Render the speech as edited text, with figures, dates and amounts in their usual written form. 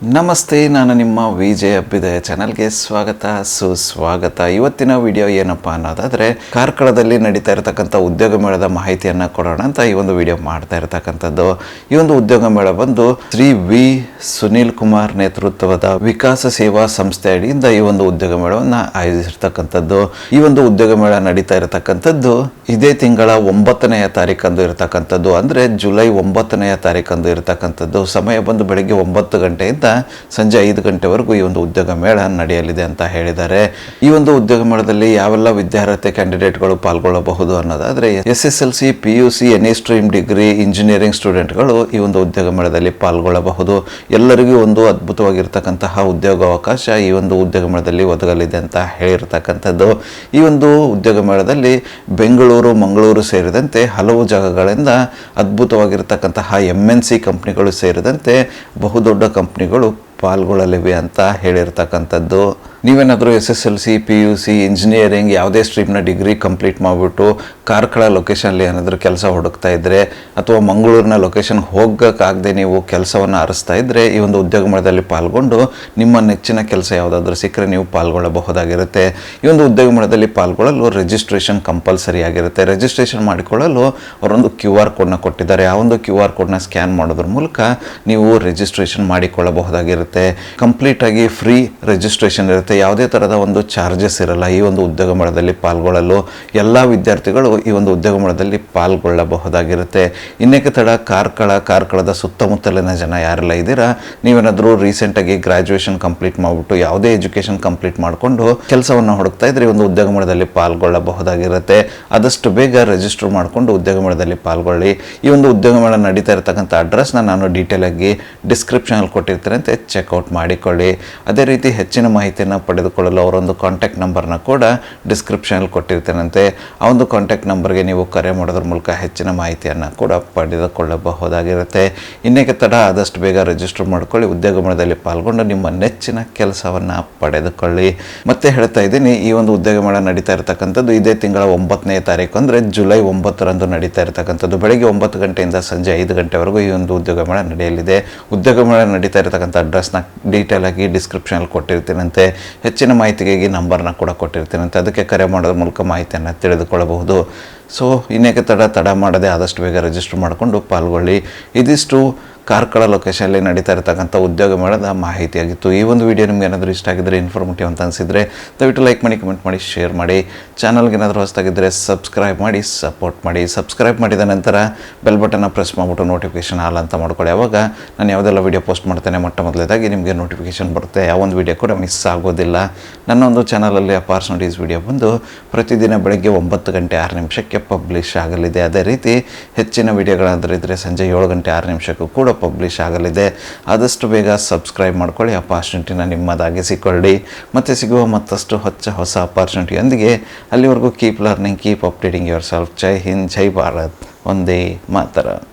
ನಮಸ್ತೆ, ನಾನು ನಿಮ್ಮ ವಿಜಯ್ ಅಭ್ಯುದಯ ಚಾನಲ್ಗೆ ಸ್ವಾಗತ ಸುಸ್ವಾಗತ. ಇವತ್ತಿನ ವಿಡಿಯೋ ಏನಪ್ಪ ಅನ್ನೋದಾದರೆ ಕಾರ್ಕಳದಲ್ಲಿ ನಡೀತಾ ಇರತಕ್ಕಂಥ ಉದ್ಯೋಗ ಮೇಳದ ಮಾಹಿತಿಯನ್ನು ಕೊಡೋಣ ಅಂತ ಈ ಒಂದು ವಿಡಿಯೋ ಮಾಡ್ತಾ ಇರತಕ್ಕಂಥದ್ದು. ಈ ಒಂದು ಉದ್ಯೋಗ ಮೇಳ ಬಂದು ಶ್ರೀ ವಿ ಸುನೀಲ್ ಕುಮಾರ್ ನೇತೃತ್ವದ ವಿಕಾಸ ಸೇವಾ ಸಂಸ್ಥೆ ಅಡಿಯಿಂದ ಈ ಒಂದು ಉದ್ಯೋಗ ಮೇಳವನ್ನು ಆಯೋಜಿಸಿರ್ತಕ್ಕಂಥದ್ದು. ಈ ಒಂದು ಉದ್ಯೋಗ ಮೇಳ ನಡೀತಾ ಇರತಕ್ಕಂಥದ್ದು ಇದೇ ತಿಂಗಳ 9ನೇ ತಾರೀಕಂದು ಇರತಕ್ಕಂಥದ್ದು, ಅಂದರೆ ಜುಲೈ 9ನೇ ತಾರೀಕಂದು ಇರತಕ್ಕಂಥದ್ದು. ಸಮಯ ಬಂದು ಬೆಳಗ್ಗೆ 9 ಗಂಟೆಯಿಂದ ಸಂಜೆ 5 ಗಂಟೆವರೆಗೂ ಈ ಒಂದು ಉದ್ಯೋಗ ಮೇಳ ನಡೆಯಲಿದೆ ಅಂತ ಹೇಳಿದ್ದಾರೆ. ಈ ಒಂದು ಉದ್ಯೋಗ ಮೇಳದಲ್ಲಿ ಯಾವೆಲ್ಲ ವಿದ್ಯಾರ್ಥಿ ಕ್ಯಾಂಡಿಡೇಟ್ಗಳು ಪಾಲ್ಗೊಳ್ಳಬಹುದು ಅನ್ನೋದಾದ್ರೆ SSLC, PUC, any stream degree, engineering ಸ್ಟೂಡೆಂಟ್ಗಳು ಈ ಒಂದು ಉದ್ಯೋಗ ಮೇಳದಲ್ಲಿ ಪಾಲ್ಗೊಳ್ಳಬಹುದು. ಎಲ್ಲರಿಗೂ ಒಂದು ಅದ್ಭುತವಾಗಿರ್ತಕ್ಕಂತಹ ಉದ್ಯೋಗಾವಕಾಶ ಈ ಒಂದು ಉದ್ಯೋಗ ಮೇಳದಲ್ಲಿ ಒದಗಲಿದೆ ಅಂತ ಹೇಳಿರ್ತಕ್ಕಂಥದ್ದು. ಈ ಒಂದು ಉದ್ಯೋಗ ಮೇಳದಲ್ಲಿ ಬೆಂಗಳೂರು, ಮಂಗಳೂರು ಸೇರಿದಂತೆ ಹಲವು ಜಾಗಗಳಿಂದ ಅದ್ಭುತವಾಗಿರ್ತಕ್ಕಂತಹ MNC ಕಂಪ್ನಿಗಳು ಸೇರಿದಂತೆ ಬಹುದೊಡ್ಡ ಕಂಪ್ನಿಗಳು ಪಾಲ್ಗೊಳ್ಳಲಿವೆ ಅಂತ ಹೇಳಿರ್ತಕ್ಕಂಥದ್ದು. ನೀವೇನಾದರೂ SSLC, PUC, ಇಂಜಿನಿಯರಿಂಗ್ ಯಾವುದೇ ಸ್ಟ್ರೀಮ್ನ ಡಿಗ್ರಿ ಕಂಪ್ಲೀಟ್ ಮಾಡಿಬಿಟ್ಟು ಕಾರ್ಕಳ ಲೊಕೇಶನಲ್ಲಿ ಏನಾದರೂ ಕೆಲಸ ಹುಡುಕ್ತಾ ಇದ್ದರೆ ಅಥವಾ ಮಂಗಳೂರಿನ ಲೊಕೇಶನ್ಗೆ ಹೋಗೋಕ್ಕಾಗದೆ ನೀವು ಕೆಲಸವನ್ನು ಅರಸ್ತಾ ಇದ್ದರೆ ಈ ಒಂದು ಉದ್ಯೋಗ ಮೇಳದಲ್ಲಿ ಪಾಲ್ಗೊಂಡು ನಿಮ್ಮ ನೆಚ್ಚಿನ ಕೆಲಸ ಯಾವುದಾದ್ರೂ ಸಿಕ್ಕರೆ ನೀವು ಪಾಲ್ಗೊಳ್ಳಬಹುದಾಗಿರುತ್ತೆ. ಈ ಒಂದು ಉದ್ಯೋಗ ಮೇಳದಲ್ಲಿ ಪಾಲ್ಗೊಳ್ಳಲು ರಿಜಿಸ್ಟ್ರೇಷನ್ ಕಂಪಲ್ಸರಿ ಆಗಿರುತ್ತೆ. ರಿಜಿಸ್ಟ್ರೇಷನ್ ಮಾಡಿಕೊಳ್ಳಲು ಅವರೊಂದು QR ಕೋಡ್ನ ಕೊಟ್ಟಿದ್ದಾರೆ. ಆ ಒಂದು QR ಕೋಡ್ನ ಸ್ಕ್ಯಾನ್ ಮಾಡೋದ್ರ ಮೂಲಕ ನೀವು ರಿಜಿಸ್ಟ್ರೇಷನ್ ಮಾಡಿಕೊಳ್ಳಬಹುದಾಗಿರುತ್ತೆ. ಕಂಪ್ಲೀಟಾಗಿ ಫ್ರೀ ರಿಜಿಸ್ಟ್ರೇಷನ್ ಇರುತ್ತೆ. ಯಾವುದೇ ಥರದ ಒಂದು ಚಾರ್ಜಸ್ ಇರಲ್ಲ. ಈ ಒಂದು ಉದ್ಯೋಗ ಮೇಳದಲ್ಲಿ ಪಾಲ್ಗೊಳ್ಳಲು ಎಲ್ಲ ವಿದ್ಯಾರ್ಥಿಗಳು ಈ ಒಂದು ಉದ್ಯೋಗ ಮೇಳದಲ್ಲಿ ಪಾಲ್ಗೊಳ್ಳಬಹುದಾಗಿರುತ್ತೆ. ಇನ್ನೇಕೆ ತಡ, ಕಾರ್ಕಳದ ಸುತ್ತಮುತ್ತಲಿನ ಜನ ಯಾರೆಲ್ಲ ಇದ್ದೀರಾ, ನೀವೇನಾದರೂ ರೀಸೆಂಟಾಗಿ ಗ್ರಾಜುಯೇಷನ್ ಕಂಪ್ಲೀಟ್ ಮಾಡಿಬಿಟ್ಟು ಯಾವುದೇ ಎಜುಕೇಷನ್ ಕಂಪ್ಲೀಟ್ ಮಾಡಿಕೊಂಡು ಕೆಲಸವನ್ನು ಹುಡುಕ್ತಾ ಇದ್ರೆ ಈ ಒಂದು ಉದ್ಯೋಗ ಮೇಳದಲ್ಲಿ ಪಾಲ್ಗೊಳ್ಳಬಹುದಾಗಿರುತ್ತೆ. ಆದಷ್ಟು ಬೇಗ ರಿಜಿಸ್ಟರ್ ಮಾಡಿಕೊಂಡು ಉದ್ಯೋಗ ಮೇಳದಲ್ಲಿ ಪಾಲ್ಗೊಳ್ಳಿ. ಈ ಒಂದು ಉದ್ಯೋಗ ಮೇಳ ನಡೀತಾ ಇರತಕ್ಕಂಥ ಅಡ್ರೆಸ್ನ ನಾನು ಡೀಟೇಲ್ ಆಗಿ ಡಿಸ್ಕ್ರಿಪ್ಷನಲ್ಲಿ ಕೊಟ್ಟಿರ್ತೀನಿ ಅಂತ ಚೆಕ್ಔಟ್ ಮಾಡಿಕೊಳ್ಳಿ. ಅದೇ ರೀತಿ ಹೆಚ್ಚಿನ ಮಾಹಿತಿಯನ್ನು ಪಡೆದುಕೊಳ್ಳಲು ಅವರೊಂದು ಕಾಂಟ್ಯಾಕ್ಟ್ ನಂಬರ್ನ ಕೂಡ ಡಿಸ್ಕ್ರಿಪ್ಷನಲ್ಲಿ ಕೊಟ್ಟಿರ್ತೇನಂತೆ. ಆ ಒಂದು ಕಾಂಟ್ಯಾಕ್ಟ್ ನಂಬರ್ಗೆ ನೀವು ಕರೆ ಮಾಡೋದ್ರ ಮೂಲಕ ಹೆಚ್ಚಿನ ಮಾಹಿತಿಯನ್ನು ಕೂಡ ಪಡೆದುಕೊಳ್ಳಬಹುದಾಗಿರುತ್ತೆ. ಇನ್ನೇಕೆ ತಡ, ಆದಷ್ಟು ಬೇಗ ರಿಜಿಸ್ಟರ್ ಮಾಡ್ಕೊಳ್ಳಿ. ಉದ್ಯೋಗ ಮೇಳದಲ್ಲಿ ಪಾಲ್ಗೊಂಡು ನಿಮ್ಮ ನೆಚ್ಚಿನ ಕೆಲಸವನ್ನು ಪಡೆದುಕೊಳ್ಳಿ. ಮತ್ತೆ ಹೇಳ್ತಾ ಇದ್ದೀನಿ, ಈ ಒಂದು ಉದ್ಯೋಗ ಮೇಳ ನಡೀತಾ ಇರತಕ್ಕಂಥದ್ದು ಇದೇ ತಿಂಗಳ 9ನೇ ತಾರೀಕು, ಅಂದರೆ ಜುಲೈ 9ರಂದು ನಡೀತಾ ಇರತಕ್ಕಂಥದ್ದು. ಬೆಳಗ್ಗೆ 9 ಗಂಟೆಯಿಂದ ಸಂಜೆ 5 ಗಂಟೆವರೆಗೂ ಈ ಒಂದು ಉದ್ಯೋಗ ಮೇಳ ನಡೆಯಲಿದೆ. ಉದ್ಯೋಗ ಮೇಳ ನಡೀತಾ ಇರತಕ್ಕಂಥ ಅಡ್ರೆಸ್ನ ಡೀಟೇಲ್ ಆಗಿ ಡಿಸ್ಕ್ರಿಪ್ಷನಲ್ಲಿ ಕೊಟ್ಟಿರ್ತೀನಂತೆ. ಹೆಚ್ಚಿನ ಮಾಹಿತಿಗಾಗಿ ನಂಬರ್ನ ಕೂಡ ಕೊಟ್ಟಿರ್ತೀನಂತೆ. ಅದಕ್ಕೆ ಕರೆ ಮಾಡೋದ್ರ ಮೂಲಕ ಮಾಹಿತಿಯನ್ನು ತಿಳಿದುಕೊಳ್ಳಬಹುದು. ಸೊ ಇನ್ನೇಕೆ ತಡ ಮಾಡದೆ ಆದಷ್ಟು ಬೇಗ ರಿಜಿಸ್ಟರ್ ಮಾಡಿಕೊಂಡು ಪಾಲ್ಗೊಳ್ಳಿ. ಇದಿಷ್ಟು ಕಾರ್ಕಳ ಲೊಕೇಶನಲ್ಲಿ ನಡೀತಾ ಇರತಕ್ಕಂಥ ಉದ್ಯೋಗ ಮೇಳದ ಮಾಹಿತಿಯಾಗಿತ್ತು. ಈ ಒಂದು ವಿಡಿಯೋ ನಿಮ್ಗೆ ಏನಾದರೂ ಇಷ್ಟ ಆಗಿದ್ದರೆ, ಇನ್ಫಾರ್ಮೇಟಿವ್ ಅಂತ ಅನಿಸಿದರೆ ದಯವಿಟ್ಟು ಲೈಕ್ ಮಾಡಿ, ಕಮೆಂಟ್ ಮಾಡಿ, ಶೇರ್ ಮಾಡಿ. ಚಾನಲ್ಗೆ ಏನಾದರೂ ಹೊಸದಾಗಿದ್ದರೆ ಸಬ್ಸ್ಕ್ರೈಬ್ ಮಾಡಿ, ಸಪೋರ್ಟ್ ಮಾಡಿ. ಸಬ್ಸ್ಕ್ರೈಬ್ ಮಾಡಿದ ನಂತರ ಬೆಲ್ ಬಟನ್ನ ಪ್ರೆಸ್ ಮಾಡಿಬಿಟ್ಟು ನೋಟಿಫಿಕೇಷನ್ ಆಲ್ ಅಂತ ಮಾಡ್ಕೊಳ್ಳಿ. ಆವಾಗ ನಾನು ಯಾವುದೆಲ್ಲ ವೀಡಿಯೋ ಪೋಸ್ಟ್ ಮಾಡ್ತೇನೆ ಮೊದಲೇದಾಗಿ ನಿಮಗೆ ನೋಟಿಫಿಕೇಷನ್ ಬರುತ್ತೆ. ಯಾವೊಂದು ವೀಡಿಯೋ ಕೂಡ ಮಿಸ್ ಆಗೋದಿಲ್ಲ. ನನ್ನ ಒಂದು ಚಾನಲಲ್ಲಿ ಅಪಾರ್ಚುನಿಟೀಸ್ ವೀಡಿಯೋ ಬಂದು ಪ್ರತಿದಿನ ಬೆಳಗ್ಗೆ 9 ಗಂಟೆ 6 ನಿಮಿಷಕ್ಕೆ ಪಬ್ಲಿಷ್ ಆಗಲಿದೆ. ಅದೇ ರೀತಿ ಹೆಚ್ಚಿನ ವೀಡಿಯೋಗಳಾದರೂ ಇದ್ದರೆ ಸಂಜೆ 7 ಗಂಟೆ 6 ನಿಮಿಷಕ್ಕೂ ಕೂಡ ಪಬ್ಲಿಷ್ ಆಗಲಿದೆ. ಆದಷ್ಟು ಬೇಗ ಸಬ್ಸ್ಕ್ರೈಬ್ ಮಾಡ್ಕೊಳ್ಳಿ. ಅಪಾರ್ಚುನಿಟಿನ ನಿಮ್ಮದಾಗಿ ಸಿಕ್ಕೊಳ್ಳಿ. ಮತ್ತೆ ಸಿಗುವ ಮತ್ತಷ್ಟು ಹೊಸ ಅಪಾರ್ಚುನಿಟಿಯೊಂದಿಗೆ. ಅಲ್ಲಿವರೆಗೂ keep learning, keep updating yourself. ಜೈ ಹಿಂದ್, ಜೈ ಭಾರತ್, ವಂದೇ ಮಾತರಂ.